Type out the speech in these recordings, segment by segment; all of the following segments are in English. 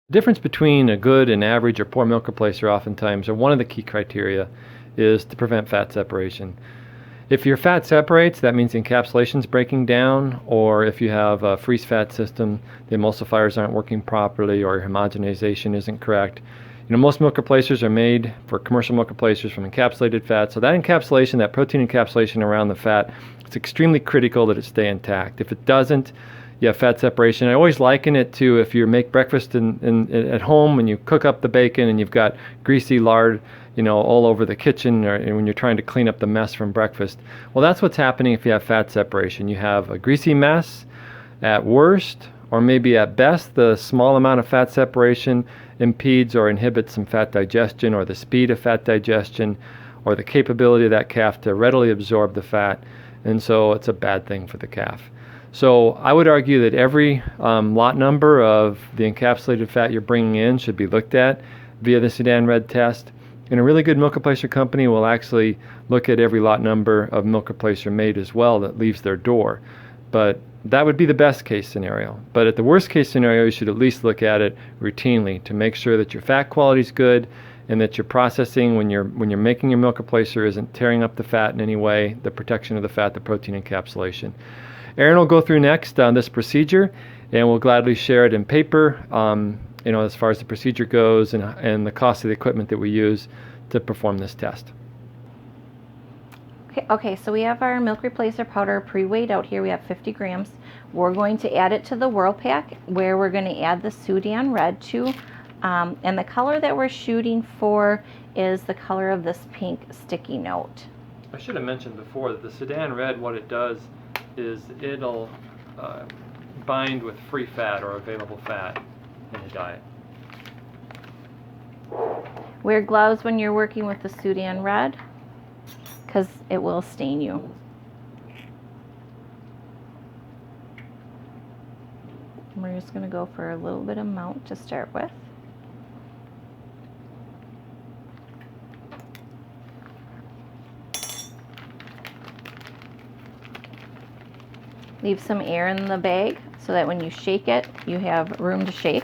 The difference between a good and average or poor milk replacer oftentimes, or one of the key criteria, is to prevent fat separation. If your fat separates, that means the encapsulation is breaking down, or if you have a freeze fat system, the emulsifiers aren't working properly, or your homogenization isn't correct. Most milk replacers are made for commercial milk replacers from encapsulated fat, so that encapsulation, that protein encapsulation around the fat, it's extremely critical that it stay intact. If it doesn't, you have fat separation. I always liken it to if you make breakfast at home and you cook up the bacon and you've got greasy lard, all over the kitchen, or when you're trying to clean up the mess from breakfast. Well, that's what's happening if you have fat separation. You have a greasy mess at worst, or maybe at best, the small amount of fat separation impedes or inhibits some fat digestion, or the speed of fat digestion, or the capability of that calf to readily absorb the fat, and so it's a bad thing for the calf. So I would argue that every lot number of the encapsulated fat you're bringing in should be looked at via the Sudan Red test. And a really good milk replacer company will actually look at every lot number of milk replacer made as well that leaves their door. But that would be the best case scenario. But at the worst case scenario, you should at least look at it routinely to make sure that your fat quality is good and that your processing when you're making your milk replacer isn't tearing up the fat in any way, the protection of the fat, the protein encapsulation. Aaron will go through next on this procedure, and we'll gladly share it in paper, as far as the procedure goes and the cost of the equipment that we use to perform this test. Okay, so we have our milk replacer powder pre-weighed out here. We have 50 grams. We're going to add it to the Whirl Pack, where we're going to add the Sudan Red to. And the color that we're shooting for is the color of this pink sticky note. I should have mentioned before that the Sudan Red, what it does is it'll bind with free fat or available fat in the diet. Wear gloves when you're working with the Sudan Red, because it will stain you. We're just going to go for a little bit of amount to start with. Leave some air in the bag so that when you shake it, you have room to shake.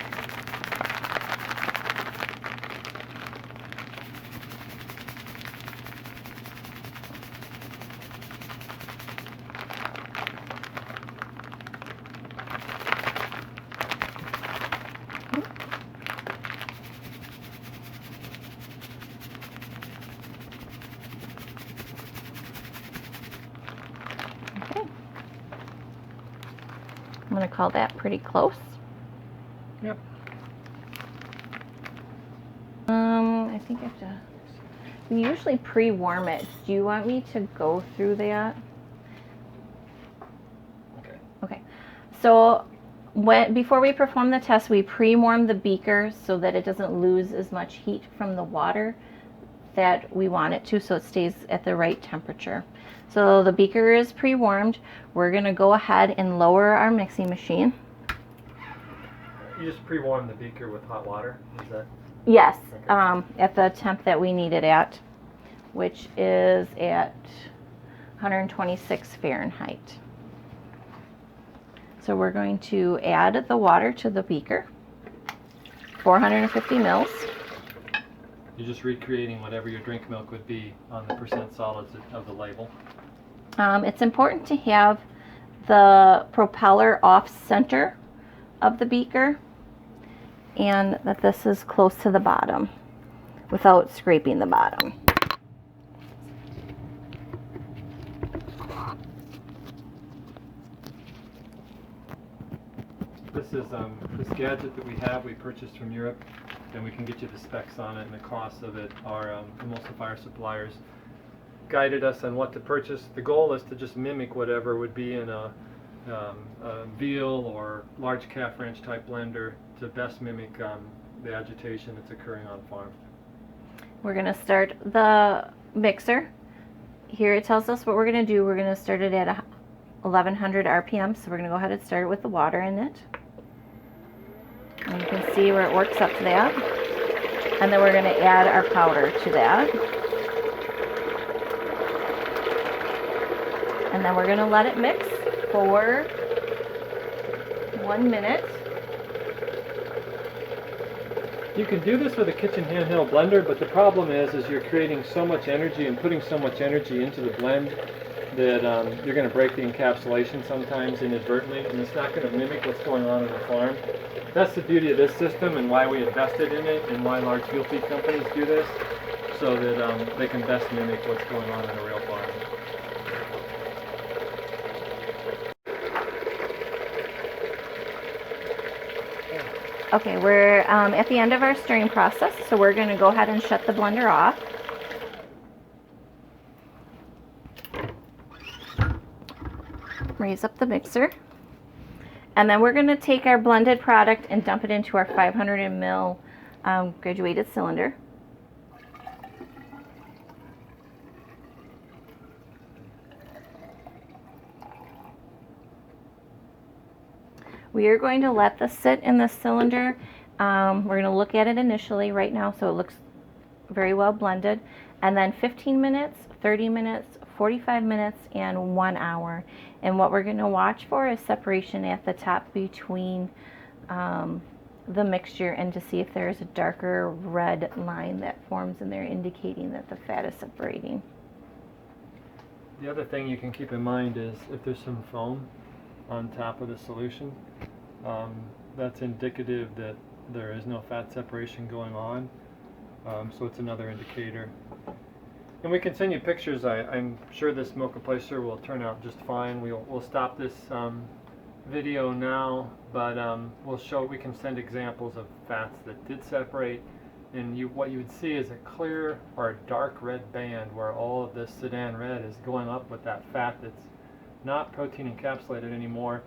I'm going to call that pretty close. Yep. I think I have to. We usually pre-warm it. Do you want me to go through that? Okay. Okay. So before we perform the test, we pre-warm the beaker so that it doesn't lose as much heat from the water that we want it to, so it stays at the right temperature. So the beaker is pre-warmed. We're going to go ahead and lower our mixing machine. You just pre-warm the beaker with hot water? Is that? Yes, okay. At the temp that we need it at, which is at 126 Fahrenheit. So we're going to add the water to the beaker, 450 mils. You're just recreating whatever your drink milk would be on the percent solids of the label. It's important to have the propeller off center of the beaker. and that this is close to the bottom without scraping the bottom. This is this gadget that we have. We purchased from Europe, and we can get you the specs on it and the costs of it. Our emulsifier suppliers guided us on what to purchase. The goal is to just mimic whatever would be in a veal or large calf ranch type blender to best mimic the agitation that's occurring on farm. We're going to start the mixer. Here it tells us what we're going to do. We're going to start it at 1100 RPM, so we're going to go ahead and start it with the water in it. And you can see where it works up to that. And then we're going to add our powder to that. And then we're going to let it mix for 1 minute. You can do this with a kitchen handheld blender, but the problem is you're creating so much energy and putting so much energy into the blend that you're going to break the encapsulation sometimes inadvertently, and it's not going to mimic what's going on the farm. That's the beauty of this system and why we invested in it and why large veal feed companies do this, so that they can best mimic what's going on in a real farm. Okay, we're at the end of our stirring process, so we're going to go ahead and shut the blender off. Raise up the mixer. And then we're going to take our blended product and dump it into our 500 ml graduated cylinder. We are going to let this sit in the cylinder. We're going to look at it initially right now, so it looks very well blended. And then 15 minutes, 30 minutes, 45 minutes, and 1 hour. And what we're going to watch for is separation at the top between the mixture, and to see if there's a darker red line that forms in there indicating that the fat is separating. The other thing you can keep in mind is if there's some foam on top of the solution, that's indicative that there is no fat separation going on, so it's another indicator. And we can send you pictures. I'm sure this mocha placer will turn out just fine. We'll stop this video now, but we can send examples of fats that did separate, and what you would see is a clear or a dark red band where all of this Sudan Red is going up with that fat that's not protein encapsulated anymore,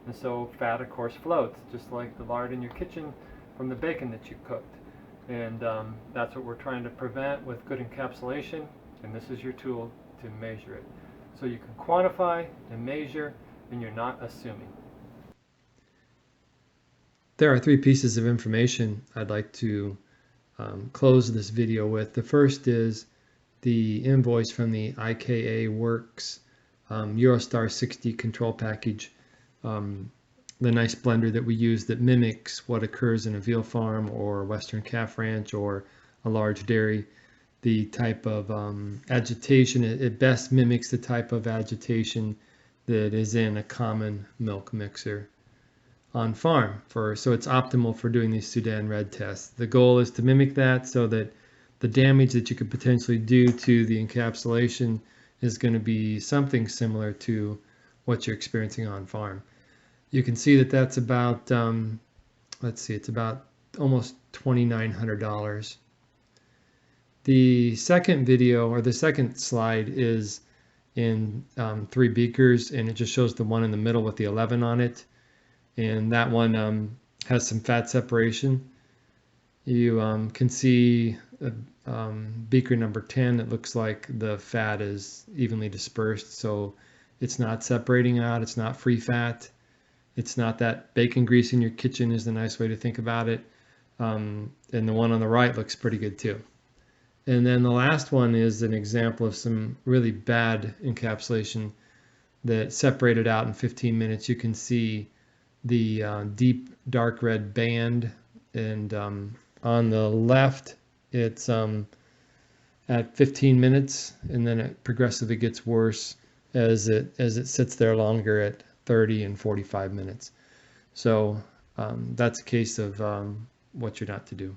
and so fat of course floats, just like the lard in your kitchen from the bacon that you cooked. And that's what we're trying to prevent with good encapsulation, and this is your tool to measure it. So you can quantify and measure, and you're not assuming. There are 3 pieces of information I'd like to close this video with. The first is the invoice from the IKA Works Eurostar 60 control package, the nice blender that we use that mimics what occurs in a veal farm or Western calf ranch or a large dairy. The type of agitation, it best mimics the type of agitation that is in a common milk mixer on farm, so it's optimal for doing these Sudan Red tests. The goal is to mimic that so that the damage that you could potentially do to the encapsulation is going to be something similar to what you're experiencing on farm. You can see that that's about, let's see, it's about almost $2,900. The second video, or the second slide, is in 3 beakers, and it just shows the one in the middle with the 11 on it. And that one has some fat separation. You can see beaker number 10, it looks like the fat is evenly dispersed, so it's not separating out, it's not free fat, it's not that bacon grease in your kitchen is the nice way to think about it. And the one on the right looks pretty good too. And then the last one is an example of some really bad encapsulation that separated out in 15 minutes. You can see the deep dark red band, and on the left it's at 15 minutes, and then it progressively gets worse as it sits there longer at 30 and 45 minutes. So that's a case of what you're not to do.